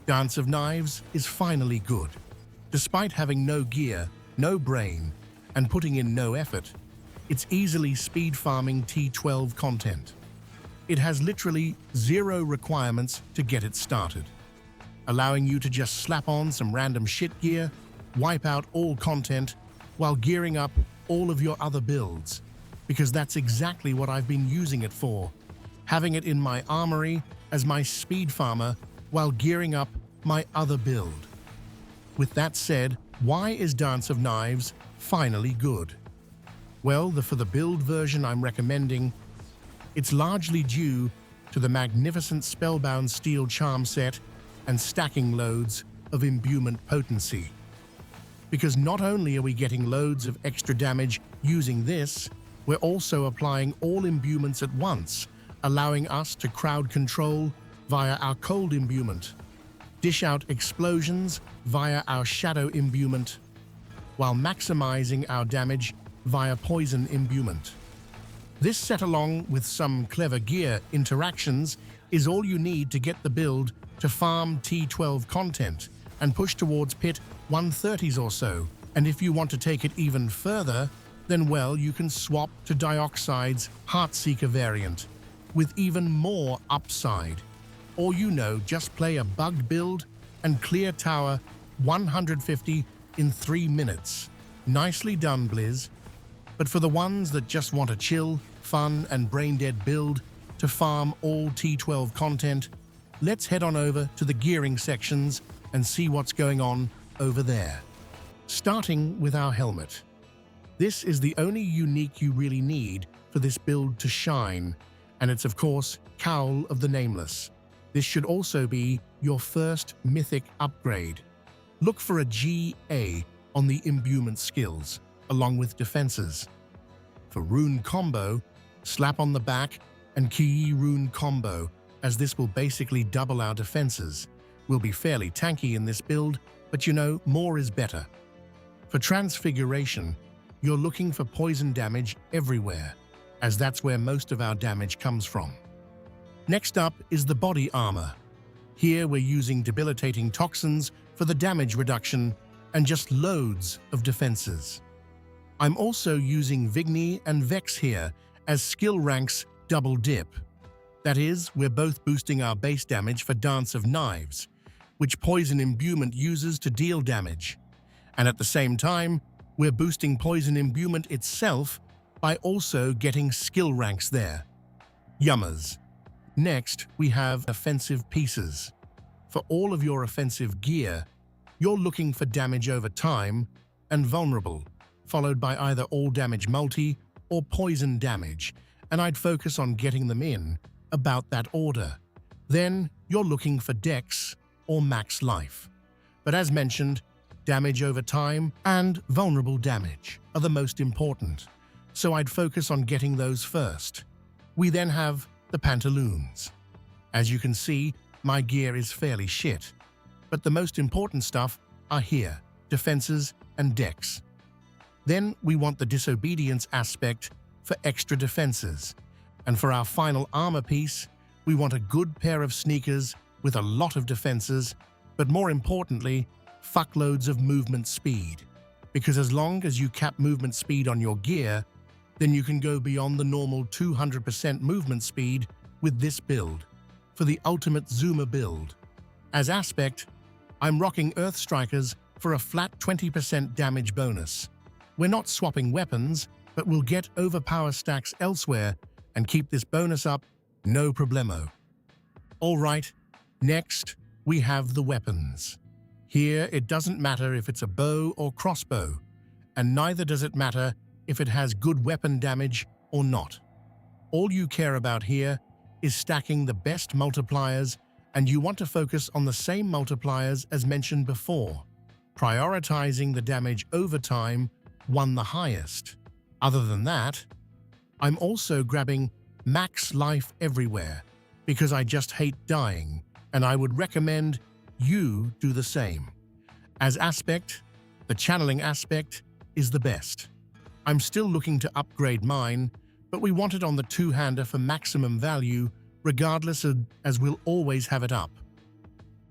Dance of Knives is finally good. Despite having no gear, no brain, and putting in no effort, it's easily speed farming T12 content. It has literally zero requirements to get it started, allowing you to just slap on some random shit gear, wipe out all content, while gearing up all of your other builds, because that's exactly what I've been using it for, having it in my armory as my speed farmer while gearing up my other build. With that said, why is Dance of Knives finally good? Well, for the build version I'm recommending, it's largely due to the magnificent Spellbound Steel Charm set and stacking loads of imbuement potency. Because not only are we getting loads of extra damage using this, we're also applying all imbuements at once, allowing us to crowd control via our cold imbuement, dish out explosions via our shadow imbuement, while maximizing our damage via poison imbuement. This set along with some clever gear interactions is all you need to get the build to farm T12 content and push towards pit 130s or so. And if you want to take it even further, then well, you can swap to Dioxide's Heartseeker variant with even more upside. Or just play a bugged build and clear tower 150 in 3 minutes. Nicely done, Blizz. But for the ones that just want a chill, fun, and brain-dead build to farm all T12 content, let's head on over to the gearing sections and see what's going on over there. Starting with our helmet. This is the only unique you really need for this build to shine, and it's of course Cowl of the Nameless. This should also be your first mythic upgrade. Look for a GA on the imbuement skills, along with defenses. For rune combo, slap on the back and Ki rune combo, as this will basically double our defenses. We'll be fairly tanky in this build, but more is better. For transfiguration, you're looking for poison damage everywhere, as that's where most of our damage comes from. Next up is the body armor. Here we're using debilitating toxins for the damage reduction and just loads of defenses. I'm also using Vigny and Vex here as skill ranks double dip. That is, we're both boosting our base damage for Dance of Knives, which poison imbuement uses to deal damage. And at the same time, we're boosting poison imbuement itself by also getting skill ranks there. Yummers. Next, we have offensive pieces. For all of your offensive gear, you're looking for damage over time and vulnerable, followed by either all damage multi or poison damage, and I'd focus on getting them in about that order. Then you're looking for dex or max life. But as mentioned, damage over time and vulnerable damage are the most important, so I'd focus on getting those first. We then have the pantaloons. As you can see, my gear is fairly shit, but the most important stuff are here, defenses and dex. Then we want the disobedience aspect for extra defenses. And for our final armor piece, we want a good pair of sneakers with a lot of defenses, but more importantly, fuckloads of movement speed. Because as long as you cap movement speed on your gear, then you can go beyond the normal 200% movement speed with this build, for the ultimate zoomer build. As aspect, I'm rocking Earth Strikers for a flat 20% damage bonus. We're not swapping weapons, but we'll get overpower stacks elsewhere and keep this bonus up, no problemo. Alright, next we have the weapons. Here it doesn't matter if it's a bow or crossbow, and neither does it matter if it has good weapon damage or not. All you care about here is stacking the best multipliers, and you want to focus on the same multipliers as mentioned before, prioritizing the damage over time won the highest. Other than that, I'm also grabbing max life everywhere because I just hate dying, and I would recommend you do the same. As aspect, the channeling aspect is the best. I'm still looking to upgrade mine, but we want it on the two-hander for maximum value regardless as we'll always have it up.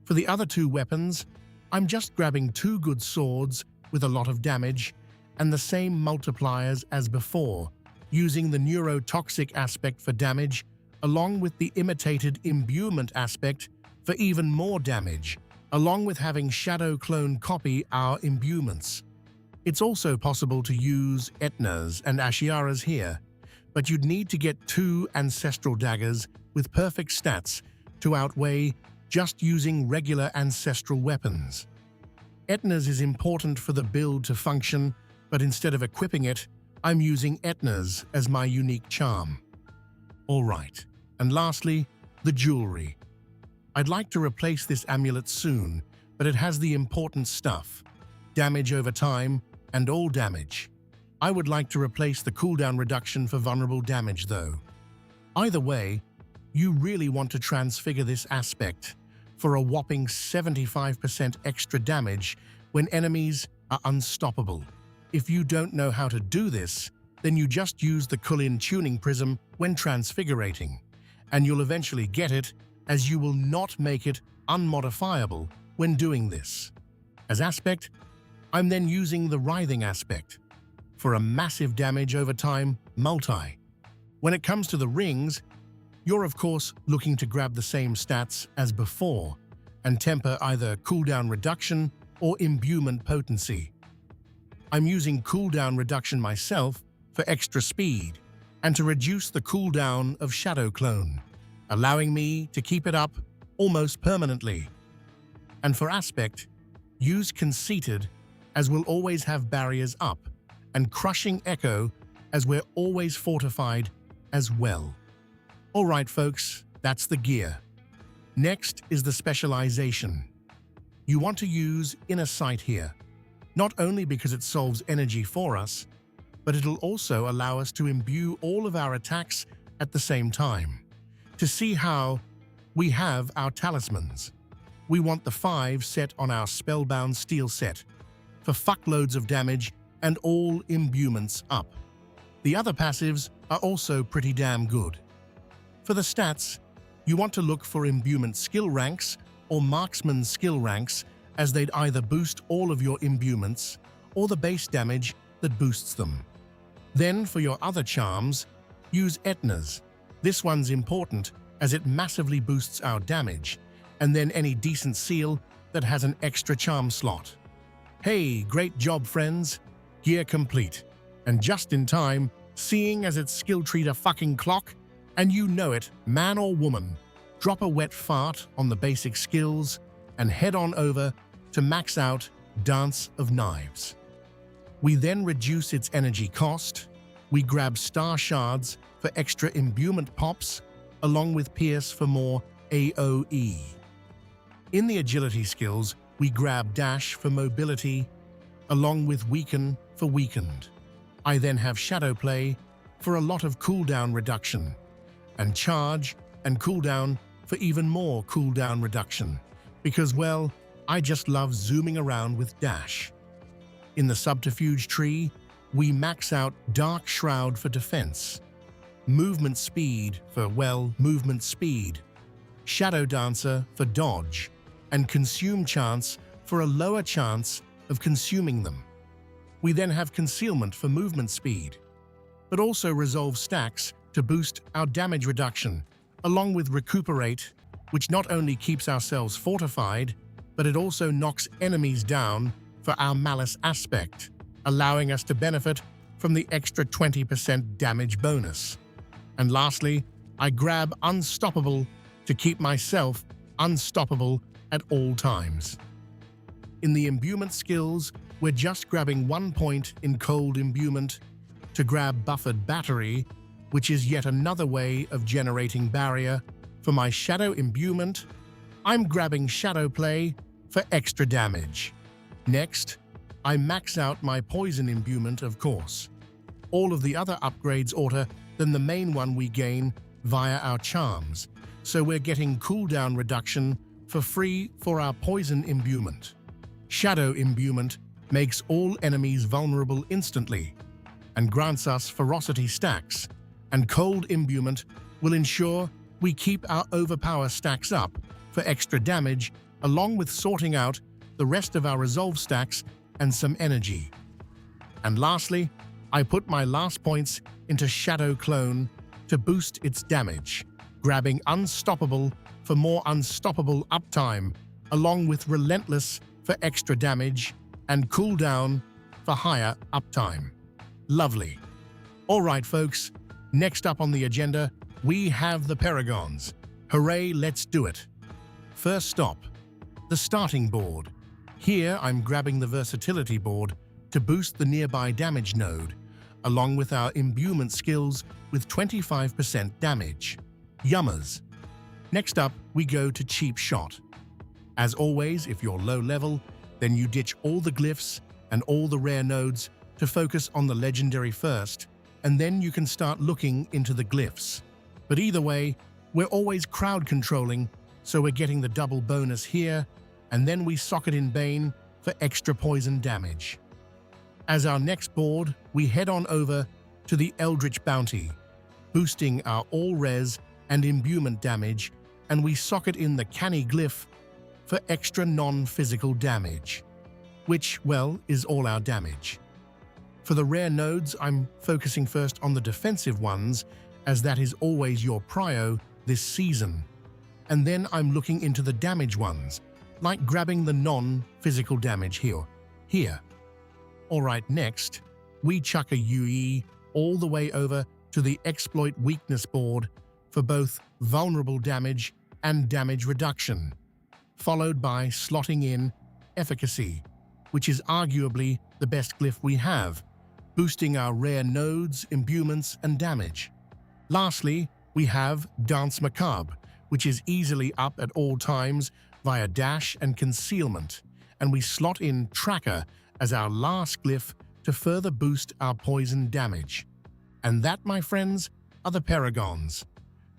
For the other two weapons, I'm just grabbing two good swords with a lot of damage and the same multipliers as before, using the neurotoxic aspect for damage along with the imitated imbuement aspect for even more damage, along with having Shadow Clone copy our imbuements. It's also possible to use Etnas and Ashiaras here, but you'd need to get two Ancestral Daggers with perfect stats to outweigh just using regular Ancestral weapons. Etnas is important for the build to function, but instead of equipping it, I'm using Etnas as my unique charm. Alright, and lastly, the jewelry. I'd like to replace this amulet soon, but it has the important stuff: damage over time and all damage. I would like to replace the cooldown reduction for vulnerable damage though. Either way, you really want to transfigure this aspect for a whopping 75% extra damage when enemies are unstoppable. If you don't know how to do this, then you just use the Kulin tuning prism when transfigurating, and you'll eventually get it, as you will not make it unmodifiable when doing this. As aspect, I'm then using the writhing aspect for a massive damage over time multi. When it comes to the rings, you're of course looking to grab the same stats as before and temper either cooldown reduction or imbuement potency. I'm using cooldown reduction myself for extra speed and to reduce the cooldown of Shadow Clone, allowing me to keep it up almost permanently. And for aspect, use Conceited, as we'll always have barriers up, and Crushing Echo, as we're always fortified as well. Alright folks, that's the gear. Next is the specialization. You want to use Inner Sight here, not only because it solves energy for us, but it'll also allow us to imbue all of our attacks at the same time. To see how, we have our talismans. We want the 5 set on our Spellbound Steel set, for fuckloads of damage and all imbuements up. The other passives are also pretty damn good. For the stats, you want to look for imbuement skill ranks or marksman skill ranks, as they'd either boost all of your imbuements or the base damage that boosts them. Then for your other charms, use Etnas. This one's important as it massively boosts our damage, and then any decent seal that has an extra charm slot. Hey, great job friends! Gear complete. And just in time, seeing as it's skill tree to fucking clock, and you know it, man or woman, drop a wet fart on the basic skills and head on over to max out Dance of Knives. We then reduce its energy cost, we grab Star Shards for extra imbuement pops, along with Pierce for more AoE. In the agility skills, we grab Dash for mobility, along with Weaken for weakened. I then have Shadow Play for a lot of cooldown reduction, and Charge and Cooldown for even more cooldown reduction, because, well, I just love zooming around with Dash. In the Subterfuge tree, we max out Dark Shroud for defense, Movement Speed for, well, movement speed, Shadow Dancer for dodge, and Consume Chance for a lower chance of consuming them. We then have Concealment for movement speed, but also Resolve stacks to boost our damage reduction, along with Recuperate, which not only keeps ourselves fortified, but it also knocks enemies down for our Malice aspect, allowing us to benefit from the extra 20% damage bonus. And lastly, I grab Unstoppable to keep myself unstoppable at all times. In the imbuement skills, we're just grabbing 1 point in cold imbuement to grab Buffered Battery, which is yet another way of generating barrier. For my Shadow imbuement, I'm grabbing Shadow Play for extra damage. Next, I max out my Poison imbuement, of course. All of the other upgrades order than the main one we gain via our charms, so we're getting cooldown reduction for free for our Poison imbuement. Shadow imbuement makes all enemies vulnerable instantly and grants us ferocity stacks, and Cold imbuement will ensure we keep our overpower stacks up for extra damage along with sorting out the rest of our resolve stacks and some energy. And lastly, I put my last points into Shadow Clone to boost its damage, grabbing Unstoppable for more unstoppable uptime, along with Relentless for extra damage and Cooldown for higher uptime. Lovely. All right, folks, next up on the agenda, we have the Perragons. Hooray, let's do it. First stop, the starting board. Here I'm grabbing the versatility board to boost the nearby damage node, along with our imbuement skills with 25% damage. Yummers. Next up, we go to Cheap Shot. As always, if you're low level, then you ditch all the glyphs and all the rare nodes to focus on the legendary first, and then you can start looking into the glyphs. But either way, we're always crowd controlling, so we're getting the double bonus here, and then we socket in Bane for extra poison damage. As our next board, we head on over to the Eldritch Bounty, boosting our all-res and imbuement damage, and we socket in the Canny Glyph for extra non-physical damage, which, well, is all our damage. For the rare nodes, I'm focusing first on the defensive ones, as that is always your prio this season. And then I'm looking into the damage ones, like grabbing the non-physical damage here. Alright, next, we chuck a UE all the way over to the Exploit Weakness board for both vulnerable damage and damage reduction, followed by slotting in Efficacy, which is arguably the best glyph we have, boosting our rare nodes, imbuements, and damage. Lastly, we have Dance Macabre, which is easily up at all times via dash and concealment, and we slot in Tracker as our last glyph to further boost our poison damage. And that, my friends, are the Perragons.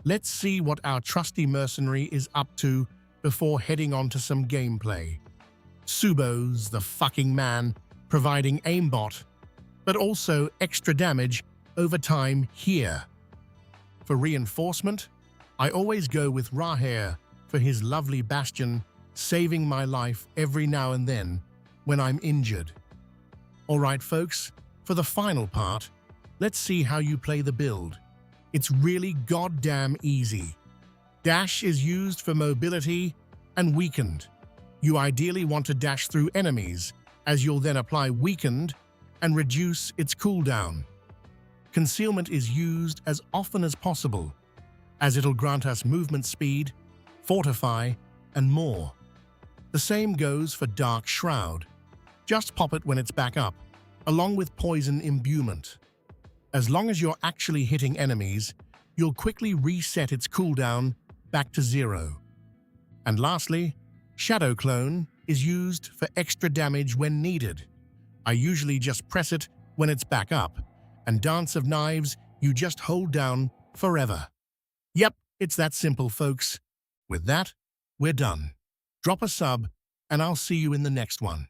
Let's see what our trusty mercenary is up to before heading on to some gameplay. Subo's the fucking man, providing aimbot, but also extra damage over time here. For reinforcement, I always go with Rahair for his lovely bastion, saving my life every now and then when I'm injured. Alright folks, for the final part, let's see how you play the build. It's really goddamn easy. Dash is used for mobility and weakened. You ideally want to dash through enemies, as you'll then apply weakened and reduce its cooldown. Concealment is used as often as possible, as it'll grant us movement speed, fortify, and more. The same goes for Dark Shroud. Just pop it when it's back up, along with Poison Imbuement. As long as you're actually hitting enemies, you'll quickly reset its cooldown back to 0. And lastly, Shadow Clone is used for extra damage when needed. I usually just press it when it's back up, and Dance of Knives you just hold down forever. Yep, it's that simple, folks. With that, we're done. Drop a sub, and I'll see you in the next one.